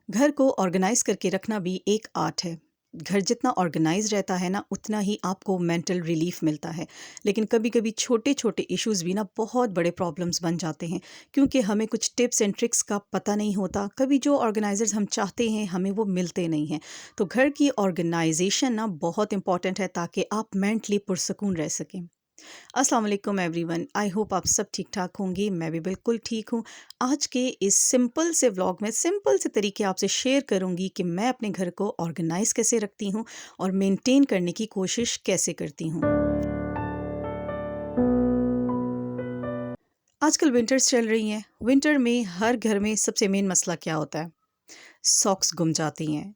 घर को ऑर्गेनाइज करके रखना भी एक आर्ट है। घर जितना ऑर्गेनाइज रहता है ना उतना ही आपको मेंटल रिलीफ मिलता है। लेकिन कभी-कभी छोटे-छोटे इश्यूज़ भी ना बहुत बड़े प्रॉब्लम्स बन जाते हैं क्योंकि हमें कुछ टिप्स एंड ट्रिक्स का पता नहीं होता। कभी जो ऑर्गेनाइज़र्स हम चाहते हैं हमें वो मिलते नहीं हैं। तो घर की ऑर्गेनाइजेशन ना बहुत इम्पोर्टेंट है ताकि आप मेंटली पुरसकून रह सकें। अस्सलाम वालेकुम एवरीवन, आई होप आप सब ठीक ठाक होंगे। मैं भी बिल्कुल ठीक हूँ। आज के इस सिंपल से व्लॉग में सिंपल से तरीके आपसे शेयर करूँगी कि मैं अपने घर को ऑर्गेनाइज कैसे रखती हूँ और मेंटेन करने की कोशिश कैसे करती हूँ। आजकल विंटर्स चल रही हैं। विंटर में हर घर में सबसे मेन मसला क्या होता है? सॉक्स गुम जाती हैं।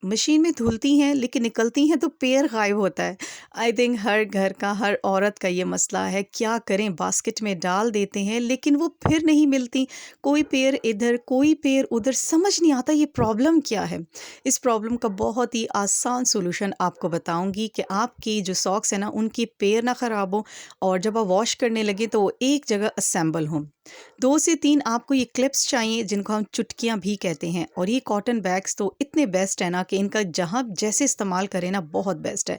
मशीन में धुलती हैं लेकिन निकलती हैं तो पेयर गायब होता है। आई थिंक हर घर का, हर औरत का ये मसला है। क्या करें, बास्केट में डाल देते हैं लेकिन वो फिर नहीं मिलती। कोई पेयर इधर, कोई पेयर उधर, समझ नहीं आता ये प्रॉब्लम क्या है। इस प्रॉब्लम का बहुत ही आसान सॉल्यूशन आपको बताऊंगी कि आपकी जो सॉक्स है ना उनकी पेयर ना ख़राब हो और जब आप वॉश करने लगे तो वो एक जगह असेंबल हों। 2 से 3 आपको ये क्लिप्स चाहिए जिनको हम चुटकियाँ भी कहते हैं, और ये कॉटन बैग्स तो इतने बेस्ट है ना कि इनका जहाँ जैसे इस्तेमाल करें ना बहुत बेस्ट है।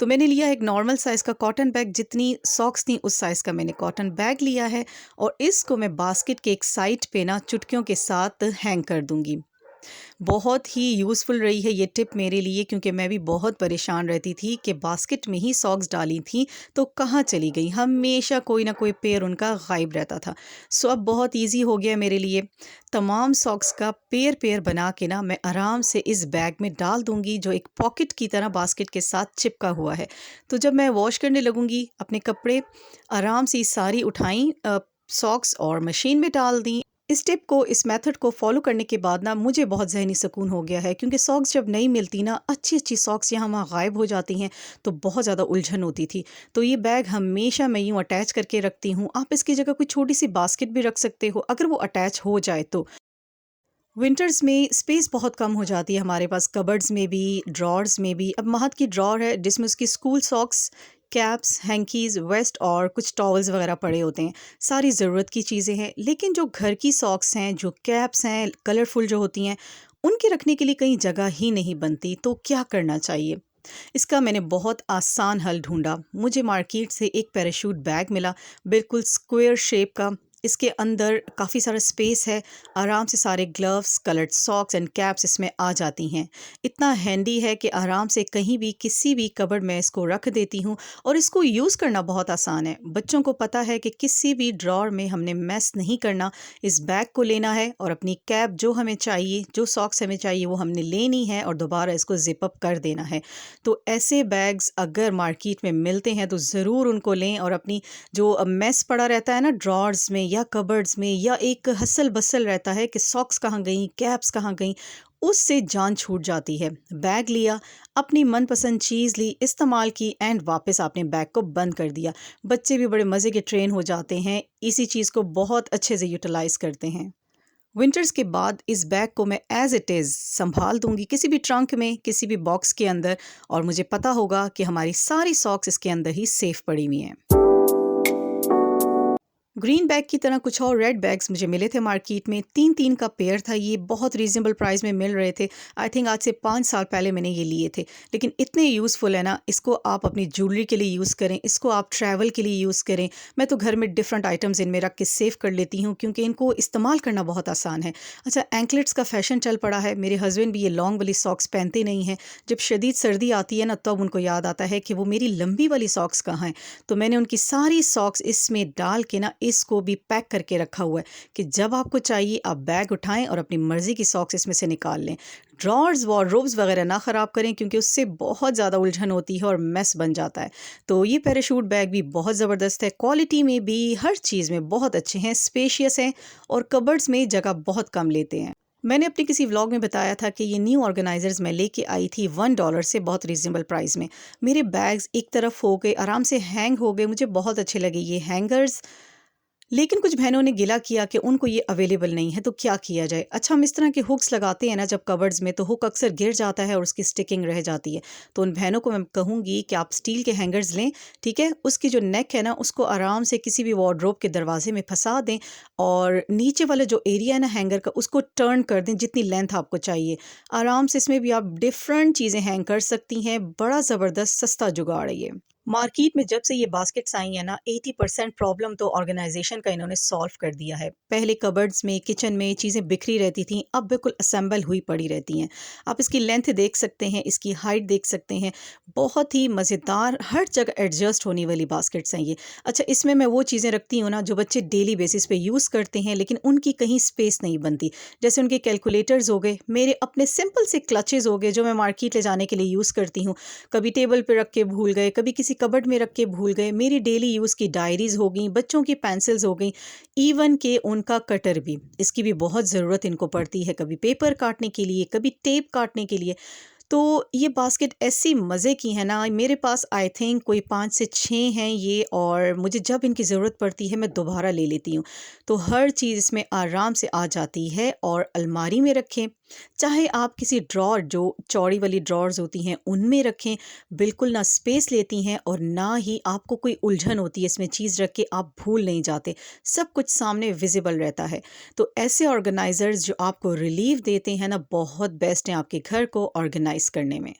तो मैंने लिया एक नॉर्मल साइज़ का कॉटन बैग, जितनी सॉक्स थी उस साइज़ का मैंने कॉटन बैग लिया है और इसको मैं बास्केट के एक साइड पे ना चुटकियों के साथ हैंग कर दूँगी। बहुत ही यूज़फुल रही है ये टिप मेरे लिए, क्योंकि मैं भी बहुत परेशान रहती थी कि बास्केट में ही सॉक्स डाली थी तो कहाँ चली गई, हमेशा कोई ना कोई पेयर उनका गायब रहता था। सो अब बहुत इजी हो गया मेरे लिए। तमाम सॉक्स का पेयर पेयर बना के ना मैं आराम से इस बैग में डाल दूंगी जो एक पॉकेट की तरह बास्केट के साथ चिपका हुआ है। तो जब मैं वॉश करने लगूंगी अपने कपड़े, आराम से सारी उठाई सॉक्स और मशीन में डाल दी। इस टिप को, इस मेथड को फॉलो करने के बाद ना मुझे बहुत ज़हनी सुकून हो गया है, क्योंकि सॉक्स जब नहीं मिलती ना, अच्छी-अच्छी सॉक्स यहाँ वहाँ गायब हो जाती हैं तो बहुत ज़्यादा उलझन होती थी। तो ये बैग हमेशा मैं यूँ अटैच करके रखती हूँ। आप इसकी जगह कोई छोटी-सी बास्केट भी रख सकते हो अगर वो अटैच हो जाए तो। विंटर्स में स्पेस बहुत कम हो जाती है हमारे पास, कबर्ड्स में भी, ड्रॉर्स में भी। अब महत की ड्रॉर है जिसमें उसकी school socks, caps, hankies, vest और कुछ टॉवल्स वगैरह पड़े होते हैं। सारी ज़रूरत की चीज़ें हैं। लेकिन जो घर की सॉक्स हैं, जो कैप्स हैं, कलरफुल जो होती हैं, उनके रखने के लिए कहीं जगह ही नहीं बनती। तो क्या करना चाहिए? इसका मैंने बहुत आसान हल ढूँढा। मुझे मार्केट से एक पैराशूट बैग मिला, बिल्कुल स्क्वायर शेप का। इसके अंदर काफ़ी सारा स्पेस है। आराम से सारे gloves, coloured socks and caps इसमें आ जाती हैं। इतना हैंडी है कि आराम से कहीं भी, किसी भी कबर्ड में इसको रख देती हूँ और इसको यूज़ करना बहुत आसान है। बच्चों को पता है कि किसी भी ड्रॉर में हमने मेस नहीं करना। इस बैग को लेना है और अपनी कैप जो हमें चाहिए, जो सॉक्स हमें चाहिए वो हमने लेनी है और दोबारा इसको ज़िप अप कर देना है। तो ऐसे बैग्स अगर मार्केट में मिलते हैं तो ज़रूर उनको लें और अपनी जो मेस पड़ा रहता है ना ड्रॉर्स में या कबर्ड्स में, या एक हसल बसल रहता है कि सॉक्स कहाँ गई, कैप्स कहाँ गई, उससे जान छूट जाती है। बैग लिया, अपनी मनपसंद चीज़ ली, इस्तेमाल की एंड वापस आपने बैग को बंद कर दिया। बच्चे भी बड़े मज़े के ट्रेन हो जाते हैं, इसी चीज़ को बहुत अच्छे से यूटिलाइज़ करते हैं। विंटर्स के बाद इस बैग को मैं एज़ इट इज़ संभाल दूंगी किसी भी ट्रंक में, किसी भी बॉक्स के अंदर, और मुझे पता होगा कि हमारी सारी सॉक्स इसके अंदर ही सेफ पड़ी हुई हैं। ग्रीन बैग की तरह कुछ और रेड बैग्स मुझे मिले थे मार्केट में। 3-3 का पेयर था। ये बहुत रीज़नेबल प्राइस में मिल रहे थे। आई थिंक आज से 5 साल पहले मैंने ये लिए थे। लेकिन इतने यूज़फुल है ना, इसको आप अपनी ज्वेलरी के लिए यूज़ करें, इसको आप ट्रैवल के लिए यूज़ करें। मैं तो घर में डिफरेंट आइटम्स इनमें रख के सेव कर लेती हूँ क्योंकि इनको इस्तेमाल करना बहुत आसान है। अच्छा, एंकलेट्स का फ़ैशन चल पड़ा है। मेरे हस्बैंड भी ये लॉन्ग वाली सॉक्स पहनते नहीं हैं। जब शदीद सर्दी आती है ना तब उनको याद आता है कि वो मेरी लंबी वाली सॉक्स कहाँ हैं। तो मैंने उनकी सारी सॉक्स इसमें डाल के ना इसको भी पैक करके रखा हुआ है कि जब आपको चाहिए आप बैग उठाएं और अपनी मर्ज़ी की सॉक्स इसमें से निकाल लें। ड्रॉर्स, वार्डरोब्स वगैरह ना ख़राब करें क्योंकि उससे बहुत ज़्यादा उलझन होती है और मेस बन जाता है। तो ये पैराशूट बैग भी बहुत ज़बरदस्त है, क्वालिटी में भी, हर चीज़ में बहुत अच्छे हैं, स्पेशियस हैं और कबर्ड्स में जगह बहुत कम लेते हैं। मैंने अपने किसी व्लॉग में बताया था कि ये न्यू ऑर्गेनाइजर्स मैं लेके आई थी $1 से, बहुत रीज़नेबल प्राइस में। मेरे बैग्स एक तरफ हो गए, आराम से हैंग हो गए, मुझे बहुत अच्छे लगे ये हैंगर्स। लेकिन कुछ बहनों ने गिला किया कि उनको ये अवेलेबल नहीं है, तो क्या किया जाए? अच्छा, हम इस तरह के हुक्स लगाते हैं ना जब कबर्ड्स में, तो हुक अक्सर गिर जाता है और उसकी स्टिकिंग रह जाती है। तो उन बहनों को मैं कहूँगी कि आप स्टील के हैंगर्स लें, ठीक है? उसकी जो नेक है ना, उसको आराम से किसी भी वार्डरोब के दरवाजे में फंसा दें और नीचे वाला जो एरिया है ना हैंगर का, उसको टर्न कर दें जितनी लेंथ आपको चाहिए। आराम से इसमें भी आप डिफरेंट चीज़ें हैंग कर सकती हैं। बड़ा ज़बरदस्त सस्ता जुगाड़ है ये। मार्केट में जब से ये बास्केट्स आई हैं ना, 80% प्रॉब्लम तो ऑर्गेनाइजेशन का इन्होंने सॉल्व कर दिया है। पहले कबर्ड्स में, किचन में चीज़ें बिखरी रहती थीं, अब बिल्कुल असेंबल हुई पड़ी रहती हैं। आप इसकी लेंथ देख सकते हैं, इसकी हाइट देख सकते हैं। बहुत ही मज़ेदार, हर जगह एडजस्ट होने वाली बास्केट्स हैं ये। अच्छा, इसमें मैं वो चीज़ें रखती हूँ ना जो बच्चे डेली बेसिस पे यूज़ करते हैं, लेकिन उनकी कहीं स्पेस नहीं बनती। जैसे उनके कैलकुलेटर्स हो गए, मेरे अपने सिंपल से क्लचेज़ हो गए जो मैं मार्केट ले जाने के लिए यूज़ करती हूँ। कभी टेबल पे रख के भूल गए, कभी किसी कबर्ड में रख के भूल गए। मेरी डेली यूज़ की डायरीज़ हो गई, बच्चों की पेंसिल्स हो गई, इवन के उनका कटर भी, इसकी भी बहुत ज़रूरत इनको पड़ती है, कभी पेपर काटने के लिए, कभी टेप काटने के लिए। तो ये बास्केट ऐसी मज़े की है ना, मेरे पास आई थिंक कोई 5 से 6 हैं ये, और मुझे जब इनकी ज़रूरत पड़ती है मैं दोबारा ले लेती हूँ। तो हर चीज़ इसमें आराम से आ जाती है और अलमारी में रखें, चाहे आप किसी ड्रॉर, जो चौड़ी वाली ड्रॉर्स होती हैं उनमें रखें, बिल्कुल ना स्पेस लेती हैं और ना ही आपको कोई उलझन होती है इसमें चीज़ रख के आप भूल नहीं जाते, सब कुछ सामने विजिबल रहता है। तो ऐसे ऑर्गेनाइज़र्स जो आपको रिलीफ देते हैं ना, बहुत बेस्ट हैं आपके घर को ऑर्गेनाइज़ करने में।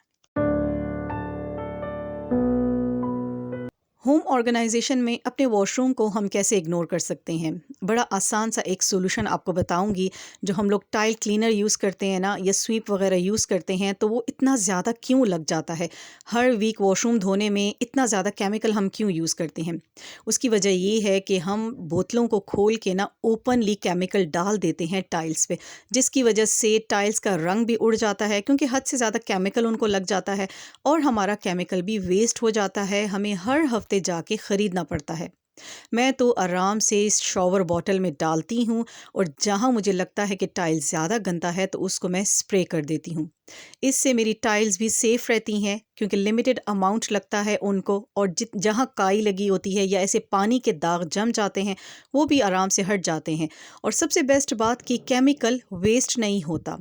होम ऑर्गेनाइजेशन में अपने वॉशरूम को हम कैसे इग्नोर कर सकते हैं? बड़ा आसान सा एक सॉल्यूशन आपको बताऊंगी। जो हम लोग टाइल क्लीनर यूज़ करते हैं ना, या स्वीप वगैरह यूज़ करते हैं, तो वो इतना ज़्यादा क्यों लग जाता है? हर वीक वॉशरूम धोने में इतना ज़्यादा केमिकल हम क्यों यूज़ करते हैं? उसकी वजह ये है कि हम बोतलों को खोल के ना ओपनली केमिकल डाल देते हैं टाइल्स पे, जिसकी वजह से टाइल्स का रंग भी उड़ जाता है, क्योंकि हद से ज़्यादा केमिकल उनको लग जाता है और हमारा केमिकल भी वेस्ट हो जाता है, हमें हर हफ्ते जाके ख़रीदना पड़ता है। मैं तो आराम से इस शॉवर बॉटल में डालती हूँ और जहाँ मुझे लगता है कि टाइल ज़्यादा गंदा है तो उसको मैं स्प्रे कर देती हूँ। इससे मेरी टाइल्स भी सेफ़ रहती हैं, क्योंकि लिमिटेड अमाउंट लगता है उनको, और जित जहाँ काई लगी होती है या ऐसे पानी के दाग जम जाते हैं, वो भी आराम से हट जाते हैं। और सबसे बेस्ट बात कि केमिकल वेस्ट नहीं होता।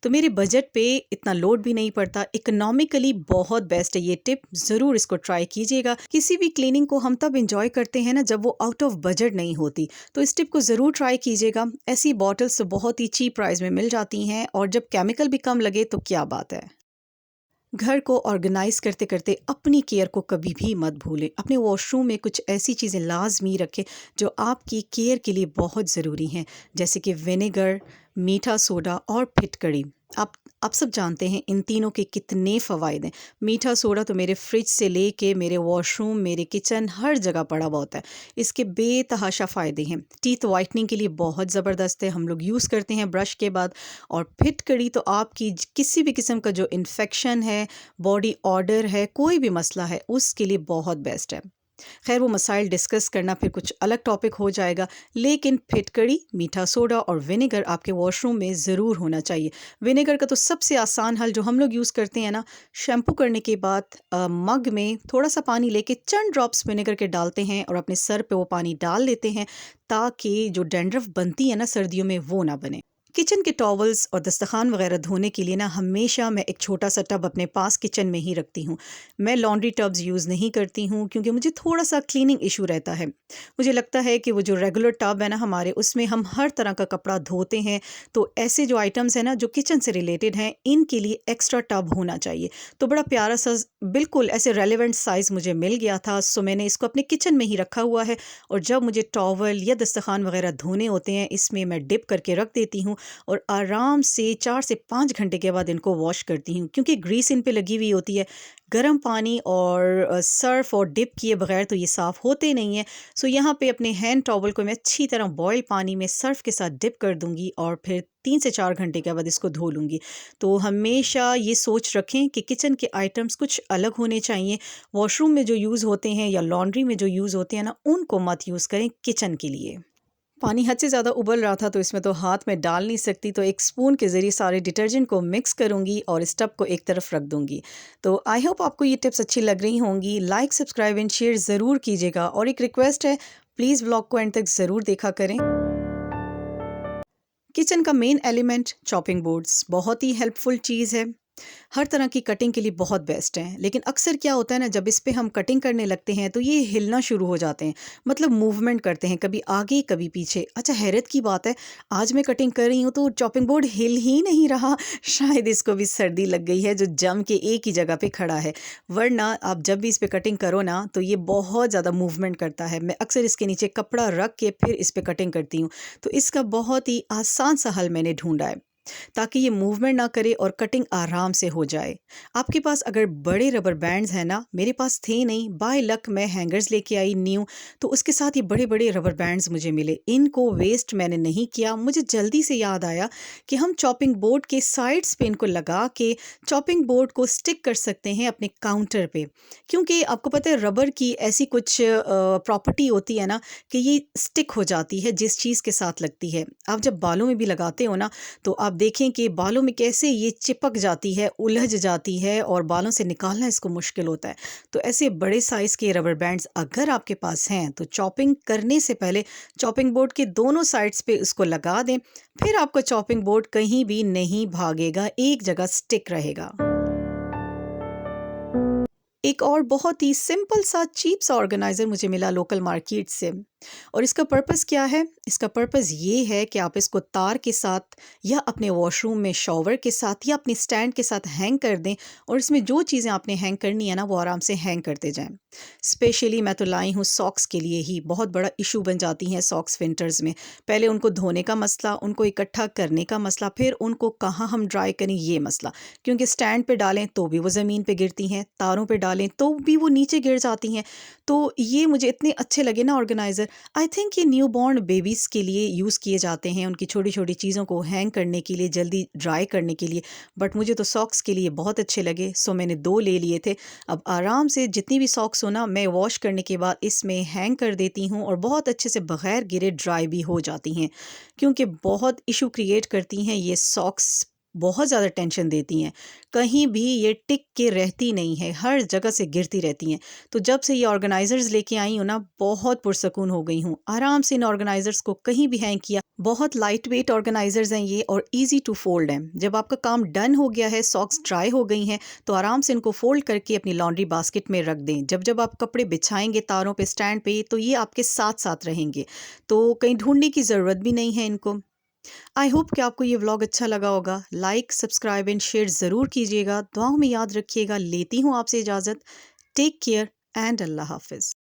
तो मेरे बजट पे इतना लोड भी नहीं पड़ता, इकोनॉमिकली बहुत बेस्ट है ये टिप। ज़रूर इसको ट्राई कीजिएगा। किसी भी क्लीनिंग को हम तब इंजॉय करते हैं ना जब वो आउट ऑफ बजट नहीं होती, तो इस टिप को ज़रूर ट्राई कीजिएगा। ऐसी बॉटल्स तो बहुत ही चीप प्राइस में मिल जाती हैं, और जब केमिकल भी कम लगे तो क्या बात है। घर को ऑर्गेनाइज करते करते अपनी केयर को कभी भी मत भूलें। अपने वॉशरूम में कुछ ऐसी चीज़ें लाजमी रखें जो आपकी केयर के लिए बहुत ज़रूरी हैं, जैसे कि विनेगर, मीठा सोडा और फिटकड़ी। आप सब जानते हैं इन तीनों के कितने फ़वाइद हैं। मीठा सोडा तो मेरे फ्रिज से लेके मेरे वॉशरूम, मेरे किचन, हर जगह पड़ा हुआ होता है। इसके बेतहाशा फ़ायदे हैं। टीथ वाइटनिंग के लिए बहुत ज़बरदस्त है, हम लोग यूज़ करते हैं ब्रश के बाद। और फिटकड़ी तो आपकी किसी भी किस्म का जो इन्फेक्शन है, बॉडी ऑर्डर है, कोई भी मसला है, उसके लिए बहुत बेस्ट है। खैर, वो मसाइल डिस्कस करना फिर कुछ अलग टॉपिक हो जाएगा, लेकिन फिटकड़ी, मीठा सोडा और विनेगर आपके वॉशरूम में ज़रूर होना चाहिए। विनेगर का तो सबसे आसान हल जो हम लोग यूज़ करते हैं ना, शैम्पू करने के बाद मग में थोड़ा सा पानी लेके चंद ड्रॉप्स विनेगर के डालते हैं और अपने सर पे वो पानी डाल लेते हैं, ताकि जो डैंड्रफ बनती है ना सर्दियों में, वो ना बने। किचन के टॉवल्स और दस्तरखान वगैरह धोने के लिए ना, हमेशा मैं एक छोटा सा टब अपने पास किचन में ही रखती हूँ। मैं लॉन्ड्री टब्स यूज़ नहीं करती हूँ, क्योंकि मुझे थोड़ा सा क्लीनिंग इशू रहता है। मुझे लगता है कि वो जो रेगुलर टब है ना हमारे, उसमें हम हर तरह का कपड़ा धोते हैं, तो ऐसे जो आइटम्स हैं ना जो किचन से रिलेटेड हैं, इनके लिए एक्स्ट्रा टब होना चाहिए। तो बड़ा प्यारा सा, बिल्कुल ऐसे रेलिवेंट साइज़ मुझे मिल गया था, सो मैंने इसको अपने किचन में ही रखा हुआ है। और जब मुझे टॉवल या दस्तरखान वगैरह धोने होते हैं, इसमें मैं डिप करके रख देती हूँ और आराम से 4 से 5 घंटे के बाद इनको वॉश करती हूँ, क्योंकि ग्रीस इन पे लगी हुई होती है। गर्म पानी और सर्फ़ और डिप किए बगैर तो ये साफ़ होते नहीं हैं। सो यहाँ पे अपने हैंड टॉवल को मैं अच्छी तरह बॉयल पानी में सर्फ़ के साथ डिप कर दूँगी और फिर 3 से 4 घंटे के बाद इसको धो लूँगी। तो हमेशा ये सोच रखें कि किचन के आइटम्स कुछ अलग होने चाहिए। वॉशरूम में जो यूज़ होते हैं या लॉन्ड्री में जो यूज़ होते हैं ना, उनको मत यूज़ करें किचन के लिए। पानी हद से ज़्यादा उबल रहा था, तो इसमें तो हाथ में डाल नहीं सकती, तो एक स्पून के ज़रिए सारे डिटर्जेंट को मिक्स करूँगी और इस टब को एक तरफ रख दूँगी। तो आई होप आपको ये टिप्स अच्छी लग रही होंगी। लाइक, सब्सक्राइब एंड शेयर ज़रूर कीजिएगा, और एक रिक्वेस्ट है, प्लीज़ व्लॉग को एंड तक ज़रूर देखा करें। किचन का मेन एलिमेंट चॉपिंग बोर्ड्स बहुत ही हेल्पफुल चीज़ है। हर तरह की कटिंग के लिए बहुत बेस्ट है, लेकिन अक्सर क्या होता है ना, जब इस पे हम कटिंग करने लगते हैं तो ये हिलना शुरू हो जाते हैं, मतलब मूवमेंट करते हैं, कभी आगे कभी पीछे। अच्छा, हैरत की बात है, आज मैं कटिंग कर रही हूँ तो चॉपिंग बोर्ड हिल ही नहीं रहा। शायद इसको भी सर्दी लग गई है जो जम के एक ही जगह पे खड़ा है, वरना आप जब भी इस पे कटिंग करो ना तो ये बहुत ज़्यादा मूवमेंट करता है। मैं अक्सर इसके नीचे कपड़ा रख के फिर इस पे कटिंग करती हूँ। तो इसका बहुत ही आसान सा हल मैंने ढूंढा है ताकि ये मूवमेंट ना करे और कटिंग आराम से हो जाए। आपके पास अगर बड़े रबर बैंड्स हैं ना, मेरे पास थे नहीं, बाय लक मैं हैंगर्स लेके आई न्यू, तो उसके साथ ये बड़े बड़े रबर बैंड्स मुझे मिले। इनको वेस्ट मैंने नहीं किया, मुझे जल्दी से याद आया कि हम चॉपिंग बोर्ड के साइड्स पे इनको लगा के चॉपिंग बोर्ड को स्टिक कर सकते हैं अपने काउंटर पे, क्योंकि आपको पता है रबर की ऐसी कुछ प्रॉपर्टी होती है ना कि ये स्टिक हो जाती है जिस चीज़ के साथ लगती है। आप जब बालों में भी लगाते हो ना तो आप देखें कि बालों में कैसे ये चिपक जाती है, उलझ जाती है और बालों से निकालना इसको मुश्किल होता है। तो ऐसे बड़े साइज़ के रबर बैंड्स अगर आपके पास हैं तो चॉपिंग करने से पहले चॉपिंग बोर्ड के दोनों साइड्स पे उसको लगा दें, फिर आपका चॉपिंग बोर्ड कहीं भी नहीं भागेगा, एक जगह स्टिक रहेगा। एक और बहुत ही सिंपल सा चीप सा ऑर्गेनाइज़र मुझे मिला लोकल मार्केट से, और इसका पर्पस क्या है? इसका पर्पस ये है कि आप इसको तार के साथ या अपने वॉशरूम में शॉवर के साथ या अपने स्टैंड के साथ हैंग कर दें, और इसमें जो चीज़ें आपने हैंग करनी है ना वो आराम से हैंग करते जाएं। स्पेशली मैं तो लाई हूँ सॉक्स के लिए ही, बहुत बड़ा इशू बन जाती हैं सॉक्स विंटर्स में। पहले उनको धोने का मसला, उनको इकट्ठा करने का मसला, फिर उनको कहाँ हम ड्राई करें ये मसला, क्योंकि स्टैंड पे डालें तो भी वो ज़मीन पे गिरती हैं, तारों पे डालें तो भी वो नीचे गिर जाती हैं। तो ये मुझे इतने अच्छे लगे ना ऑर्गेनाइज़र। आई थिंक ये न्यू बॉर्न बेबीज़ के लिए यूज़ किए जाते हैं, उनकी छोटी छोटी चीज़ों को हैंग करने के लिए, जल्दी ड्राई करने के लिए, बट मुझे तो सॉक्स के लिए बहुत अच्छे लगे, सो मैंने 2 ले लिए थे। अब आराम से जितनी भी सॉक्स हो ना मैं वॉश करने के बाद इसमें हैंग कर देती हूँ और बहुत अच्छे से बग़ैर गिरे ड्राई भी हो जाती हैं, क्योंकि बहुत इशू क्रिएट करती हैं ये सॉक्स, बहुत ज़्यादा टेंशन देती हैं, कहीं भी ये टिक के रहती नहीं है, हर जगह से गिरती रहती हैं। तो जब से ये ऑर्गेनाइज़र्स लेके आई हूँ ना बहुत पुरसकून हो गई हूँ, आराम से इन ऑर्गेनाइज़र्स को कहीं भी हैंग किया। बहुत लाइट वेट ऑर्गेनाइज़र्स हैं ये और ईज़ी टू फोल्ड हैं। जब आपका काम डन हो गया है, सॉक्स ड्राई हो गई हैं, तो आराम से इनको फ़ोल्ड करके अपनी लॉन्ड्री बास्केट में रख दें। जब जब आप कपड़े बिछाएँगे तारों पे, स्टैंड पे, तो ये आपके साथ-साथ रहेंगे, तो कहीं ढूँढने की ज़रूरत भी नहीं है इनको। आई होप कि आपको ये व्लॉग अच्छा लगा होगा। लाइक, सब्सक्राइब एंड शेयर ज़रूर कीजिएगा। दुआओं में याद रखिएगा। लेती हूँ आपसे इजाज़त। टेक केयर एंड अल्लाह हाफ़िज़।